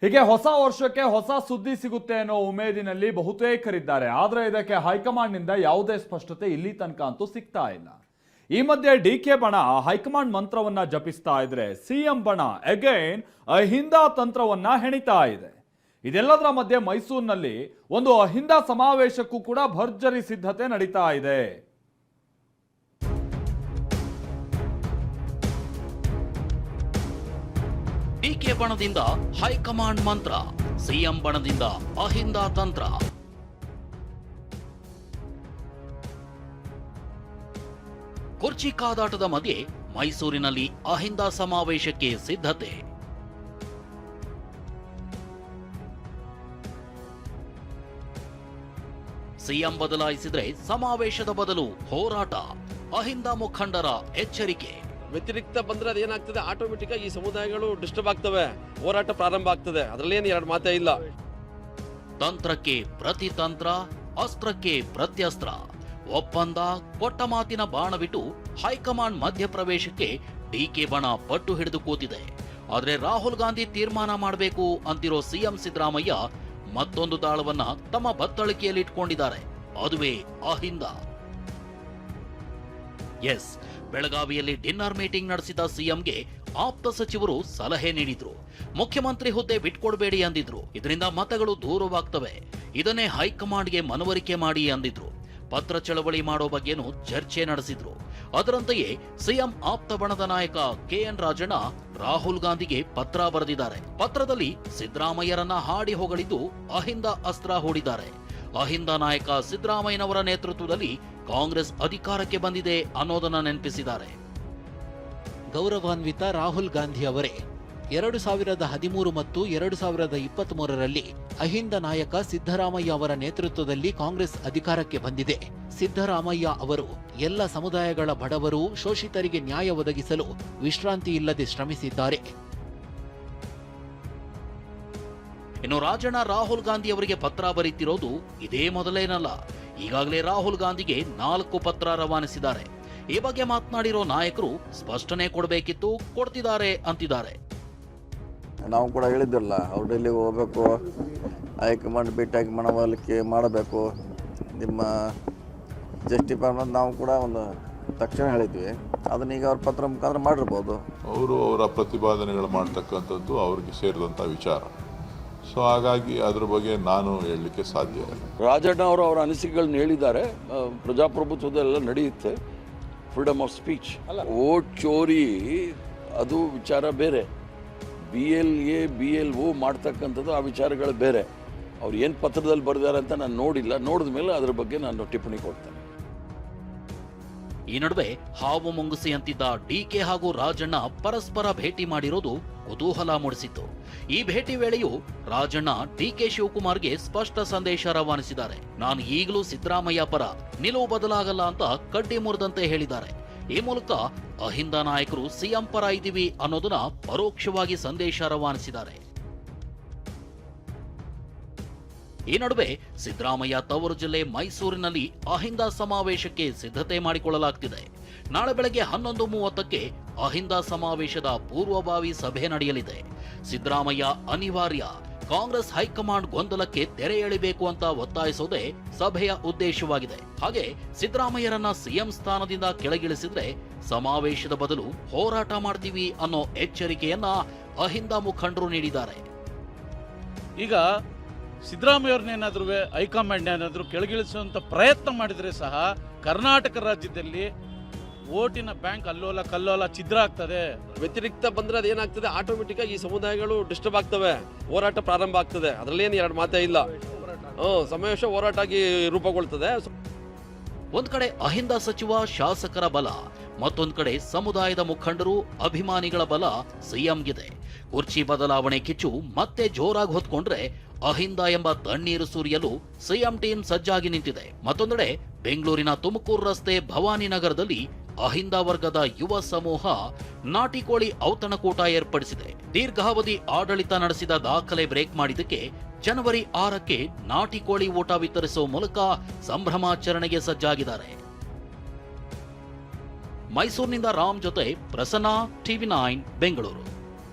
ಹೀಗೆ ಹೊಸ ವರ್ಷಕ್ಕೆ ಹೊಸ ಸುದ್ದಿ ಸಿಗುತ್ತೆ ಅನ್ನೋ ಉಮೇದಿನಲ್ಲಿ ಬಹುತೇಕರಿದ್ದಾರೆ. ಆದರೆ ಇದಕ್ಕೆ ಹೈಕಮಾಂಡ್ನಿಂದ ಯಾವುದೇ ಸ್ಪಷ್ಟತೆ ಇಲ್ಲಿ ತನಕ ಅಂತೂ ಸಿಗ್ತಾ ಇಲ್ಲ. ಈ ಮಧ್ಯೆ ಡಿಕೆ ಬಣ ಹೈಕಮಾಂಡ್ ಮಂತ್ರವನ್ನ ಜಪಿಸ್ತಾ ಇದ್ರೆ, ಸಿಎಂ ಬಣ ಅಗೈನ್ ಅಹಿಂದ ತಂತ್ರವನ್ನ ಹೆಣಿತಾ ಇದೆ. ಇದೆಲ್ಲದರ ಮಧ್ಯೆ ಮೈಸೂರಿನಲ್ಲಿ ಒಂದು ಅಹಿಂದ ಸಮಾವೇಶಕ್ಕೂ ಕೂಡ ಭರ್ಜರಿ ಸಿದ್ಧತೆ ನಡೀತಾ ಇದೆ. ಡಿಕೆ ಬಣದಿಂದ ಹೈಕಮಾಂಡ್ ಮಂತ್ರ, ಸಿಎಂ ಬಣದಿಂದ ಅಹಿಂದ ತಂತ್ರ. ಕುರ್ಚಿ ಕಾದಾಟದ ಮಧ್ಯೆ ಮೈಸೂರಿನಲ್ಲಿ ಅಹಿಂದ ಸಮಾವೇಶಕ್ಕೆ ಸಿದ್ಧತೆ. ಸಿಎಂ ಬದಲಾಯಿಸಿದ್ರೆ ಸಮಾವೇಶದ ಬದಲು ಹೋರಾಟ, ಅಹಿಂದ ಮುಖಂಡರ ಎಚ್ಚರಿಕೆ. ವ್ಯತಿರಿಕ್ತ ಬಂದ್ರೆ ಅದೇನಾಗ್ತದೆ, ಆಟೋಮೆಟಿಕ್ ಆಗಿ ಈ ಸಮುದಾಯಗಳು ಡಿಸ್ಟರ್ಬ್ ಆಗ್ತವೆ, ಹೋರಾಟ ಪ್ರಾರಂಭ ಆಗ್ತದೆ. ಅದರಲ್ಲೇನು ಎರಡು ಮಾತೇ ಇಲ್ಲ. ತಂತ್ರಕ್ಕೆ ಪ್ರತಿತಂತ್ರ, ಅಸ್ತ್ರಕ್ಕೆ ಪ್ರತ್ಯಸ್ತ್ರ. ಒಪ್ಪಂದ ಕೊಟ್ಟ ಮಾತಿನ ಬಾಣ ಬಿಟ್ಟು ಹೈಕಮಾಂಡ್ ಮಧ್ಯಪ್ರವೇಶಕ್ಕೆ ಡಿಕೆ ಬಣ ಪಟ್ಟು ಹಿಡಿದು ಕೂತಿದೆ. ಆದ್ರೆ ರಾಹುಲ್ ಗಾಂಧಿ ತೀರ್ಮಾನ ಮಾಡಬೇಕು ಅಂತಿರೋ ಸಿಎಂ ಸಿದ್ದರಾಮಯ್ಯ ಮತ್ತೊಂದು ದಾಳವನ್ನ ತಮ್ಮ ಬತ್ತಳಿಕೆಯಲ್ಲಿ ಇಟ್ಕೊಂಡಿದ್ದಾರೆ. ಅದುವೇ ಅಹಿಂದ. ಎಸ್, ಬೆಳಗಾವಿಯಲ್ಲಿ ಡಿನ್ನರ್ ಮೀಟಿಂಗ್ ನಡೆಸಿದ ಸಿಎಂಗೆ ಆಪ್ತ ಸಚಿವರು ಸಲಹೆ ನೀಡಿದ್ರು. ಮುಖ್ಯಮಂತ್ರಿ ಹುದ್ದೆ ಬಿಟ್ಕೊಡ್ಬೇಡಿ ಅಂದಿದ್ರು. ಇದರಿಂದ ಮತಗಳು ದೂರವಾಗ್ತವೆ. ಇದನ್ನೇ ಹೈಕಮಾಂಡ್ಗೆ ಮನವರಿಕೆ ಮಾಡಿ ಅಂದಿದ್ರು. ಪತ್ರ ಚಳವಳಿ ಮಾಡೋ ಬಗ್ಗೆನೂ ಚರ್ಚೆ ನಡೆಸಿದ್ರು. ಅದರಂತೆಯೇ ಸಿಎಂ ಆಪ್ತ ಬಣದ ನಾಯಕ ಕೆಎನ್ ರಾಜಣ್ಣ ರಾಹುಲ್ ಗಾಂಧಿಗೆ ಪತ್ರ ಬರೆದಿದ್ದಾರೆ. ಪತ್ರದಲ್ಲಿ ಸಿದ್ದರಾಮಯ್ಯರನ್ನ ಹಾಡಿ ಹೊಗಳಿದ್ದು ಅಹಿಂದ ಅಸ್ತ್ರ ಹೂಡಿದ್ದಾರೆ. ಅಹಿಂದ ನಾಯಕ ಸಿದ್ದರಾಮಯ್ಯನವರ ನೇತೃತ್ವದಲ್ಲಿ ಕಾಂಗ್ರೆಸ್ ಅಧಿಕಾರಕ್ಕೆ ಬಂದಿದೆ ಅನ್ನೋದನ್ನ ನೆನಪಿಸಿದ್ದಾರೆ. ಗೌರವಾನ್ವಿತ ರಾಹುಲ್ ಗಾಂಧಿ ಅವರೇ, 2013 ಮತ್ತು 2023ರಲ್ಲಿ ಅಹಿಂದ ನಾಯಕ ಸಿದ್ದರಾಮಯ್ಯ ಅವರ ನೇತೃತ್ವದಲ್ಲಿ ಕಾಂಗ್ರೆಸ್ ಅಧಿಕಾರಕ್ಕೆ ಬಂದಿದೆ. ಸಿದ್ದರಾಮಯ್ಯ ಅವರು ಎಲ್ಲ ಸಮುದಾಯಗಳ ಬಡವರು, ಶೋಷಿತರಿಗೆ ನ್ಯಾಯ ಒದಗಿಸಲು ವಿಶ್ರಾಂತಿ ಇಲ್ಲದೆ ಶ್ರಮಿಸಿದ್ದಾರೆ. ಇನ್ನು ರಾಜಣ್ಣ ರಾಹುಲ್ ಗಾಂಧಿ ಅವರಿಗೆ ಪತ್ರ ಬರೀತಿರೋದು ಇದೇ ಮೊದಲೇನಲ್ಲ. ಈಗಾಗಲೇ ರಾಹುಲ್ ಗಾಂಧಿಗೆ 4 ಪತ್ರ ರವಾನಿಸಿದ್ದಾರೆ. ಈ ಬಗ್ಗೆ ಮಾತನಾಡಿರೋ ನಾಯಕರು ಸ್ಪಷ್ಟನೆ ಕೊಡಬೇಕಿತ್ತು, ಕೊಡ್ತಿದ್ದಾರೆ ಅಂತಿದ್ದಾರೆ. ನಾವು ಕೂಡ ಹೇಳಿದ್ರಲ್ಲ, ಅವ್ರು ಡೆಲ್ಲಿಗೆ ಹೋಗಬೇಕು, ಹೈಕಮಾಂಡ್ ಭೇಟಿಯಾಗಿ ಮನವೊಲಿಕೆ ಮಾಡಬೇಕು, ನಿಮ್ಮ ಜಸ್ಟಿಫೈ ನಾವು ಕೂಡ ಒಂದು ತಕ್ಷಣ ಹೇಳಿದ್ವಿ. ಅದನ್ನ ಈಗ ಅವ್ರ ಪತ್ರ ಮುಖಾಂತರ ಮಾಡಿರ್ಬೋದು. ಅವರು ಅವರ ಪ್ರತಿಪಾದನೆಗಳು ಮಾಡ್ತಕ್ಕಂಥದ್ದು ಅವ್ರಿಗೆ ಸೇರಿದಂಥ ವಿಚಾರ. ಸೊ ಹಾಗಾಗಿ ಅದ್ರ ಬಗ್ಗೆ ನಾನು ಹೇಳಲಿಕ್ಕೆ ಸಾಧ್ಯ ಇಲ್ಲ. ರಾಜಣ್ಣ ಅವರು ಅವರ ಅನಿಸಿಕೆಗಳನ್ನ ಹೇಳಿದ್ದಾರೆ. ಪ್ರಜಾಪ್ರಭುತ್ವದೆಲ್ಲ ನಡೆಯುತ್ತೆ, ಫ್ರೀಡಮ್ ಆಫ್ ಸ್ಪೀಚ್. ವೋಟ್ ಚೋರಿ ಅದು ವಿಚಾರ ಬೇರೆ, BLA BLO ಮಾಡ್ತಕ್ಕಂಥದ್ದು ಆ ವಿಚಾರಗಳು ಬೇರೆ. ಅವ್ರು ಏನು ಪತ್ರದಲ್ಲಿ ಬರೆದಾರೆ ಅಂತ ನಾನು ನೋಡಿಲ್ಲ. ನೋಡಿದ ಮೇಲೆ ಅದ್ರ ಬಗ್ಗೆ ನಾನು ಟಿಪ್ಪಣಿ ಕೊಡ್ತೇನೆ. ಈ ನಡುವೆ ಹಾವು ಮುಂಗುಸಿ ಅಂತಿದ್ದ ಡಿಕೆ ಹಾಗೂ ರಾಜಣ್ಣ ಪರಸ್ಪರ ಭೇಟಿ ಮಾಡಿರೋದು ಕುತೂಹಲ ಮೂಡಿಸಿತ್ತು. ಈ ಭೇಟಿ ವೇಳೆಯೂ ರಾಜಣ್ಣ ಡಿಕೆ ಶಿವಕುಮಾರ್ಗೆ ಸ್ಪಷ್ಟ ಸಂದೇಶ ರವಾನಿಸಿದ್ದಾರೆ. ನಾನು ಈಗಲೂ ಸಿದ್ದರಾಮಯ್ಯ ಪರ, ನಿಲುವು ಬದಲಾಗಲ್ಲ ಅಂತ ಕಡ್ಡಿ ಮುರಿದಂತೆ ಹೇಳಿದ್ದಾರೆ. ಈ ಮೂಲಕ ಅಹಿಂದ ನಾಯಕರು ಸಿಎಂ ಪರ ಇದ್ದೀವಿ ಅನ್ನೋದನ್ನ ಪರೋಕ್ಷವಾಗಿ ಸಂದೇಶ ರವಾನಿಸಿದ್ದಾರೆ. ಈ ನಡುವೆ ಸಿದ್ದರಾಮಯ್ಯ ತವರು ಜಿಲ್ಲೆ ಮೈಸೂರಿನಲ್ಲಿ ಅಹಿಂದ ಸಮಾವೇಶಕ್ಕೆ ಸಿದ್ಧತೆ ಮಾಡಿಕೊಳ್ಳಲಾಗ್ತಿದೆ. ನಾಳೆ ಬೆಳಗ್ಗೆ 11:30ಕ್ಕೆ ಅಹಿಂದ ಸಮಾವೇಶದ ಪೂರ್ವಭಾವಿ ಸಭೆ ನಡೆಯಲಿದೆ. ಸಿದ್ದರಾಮಯ್ಯ ಅನಿವಾರ್ಯ, ಕಾಂಗ್ರೆಸ್ ಹೈಕಮಾಂಡ್ ಗೊಂದಲಕ್ಕೆ ತೆರೆ ಎಳಿಬೇಕು ಅಂತ ಒತ್ತಾಯಿಸೋದೇ ಸಭೆಯ ಉದ್ದೇಶವಾಗಿದೆ. ಹಾಗೆ ಸಿದ್ದರಾಮಯ್ಯರನ್ನ ಸಿಎಂ ಸ್ಥಾನದಿಂದ ಕೆಳಗಿಳಿಸಿದ್ರೆ ಸಮಾವೇಶದ ಬದಲು ಹೋರಾಟ ಮಾಡ್ತೀವಿ ಅನ್ನೋ ಎಚ್ಚರಿಕೆಯನ್ನ ಅಹಿಂದ ಮುಖಂಡರು ನೀಡಿದ್ದಾರೆ. ಈಗ ಸಿದ್ದರಾಮಯ್ಯವ್ರನ್ನೇನಾದ್ರೂ ಹೈಕಮಾಂಡ್ ಏನಾದರೂ ಕೆಳಗಿಳಿಸುವಂತ ಪ್ರಯತ್ನ ಮಾಡಿದ್ರೆ ಸಹ ಕರ್ನಾಟಕ ರಾಜ್ಯದಲ್ಲಿ ವೋಟಿನ ಬ್ಯಾಂಕ್ ಅಲ್ಲೋಲ ಕಲ್ಲೋಲ ಛಿದ್ರ ಆಗ್ತದೆ. ವ್ಯತಿರಿಕ್ತ ಬಂದ್ರೆ ಅದೇನಾಗ್ತದೆ, ಆಟೋಮೆಟಿಕ್ ಆಗಿ ಈ ಸಮುದಾಯಗಳು ಡಿಸ್ಟರ್ಬ್ ಆಗ್ತವೆ, ಹೋರಾಟ ಪ್ರಾರಂಭ ಆಗ್ತದೆ. ಅದರಲ್ಲೇನು ಎರಡು ಮಾತೇ ಇಲ್ಲ. ಸಮಾವೇಶ ಹೋರಾಟ ಆಗಿ ರೂಪುಗೊಳ್ತದೆ. ಒಂದ್ ಕಡೆ ಅಹಿಂದ ಸಚಿವ ಶಾಸಕರ ಬಲ, ಮತ್ತೊಂದ್ ಕಡೆ ಸಮುದಾಯದ ಮುಖಂಡರು ಅಭಿಮಾನಿಗಳ ಬಲ ಸಿಎಂಗಿದೆ. ಕುರ್ಚಿ ಬದಲಾವಣೆ ಕಿಚ್ಚು ಮತ್ತೆ ಜೋರಾಗಿ ಹೊತ್ಕೊಂಡ್ರೆ ಅಹಿಂದ ಎಂಬ ತಣ್ಣೀರು ಸುರಿಯಲು ಸಿಎಂ ಟೀಮ್ ಸಜ್ಜಾಗಿ ನಿಂತಿದೆ. ಮತ್ತೊಂದೆಡೆ ಬೆಂಗಳೂರಿನ ತುಮಕೂರು ರಸ್ತೆ ಭವಾನಿ ನಗರದಲ್ಲಿ ಅಹಿಂದ ವರ್ಗದ ಯುವ ಸಮೂಹ ನಾಟಿಕೋಳಿ ಔತಣಕೂಟ ಏರ್ಪಡಿಸಿದೆ. ದೀರ್ಘಾವಧಿ ಆಡಳಿತ ನಡೆಸಿದ ದಾಖಲೆ ಬ್ರೇಕ್ ಮಾಡಿದ್ದಕ್ಕೆ ಜನವರಿ 6ಕ್ಕೆ ನಾಟಿಕೋಳಿ ಊಟ ವಿತರಿಸುವ ಮೂಲಕ ಸಂಭ್ರಮಾಚರಣೆಗೆ ಸಜ್ಜಾಗಿದ್ದಾರೆ. ಮೈಸೂರಿನಿಂದ ರಾಮ್ ಜೊತೆ ಪ್ರಸನ್ನ, TV9 ಬೆಂಗಳೂರು.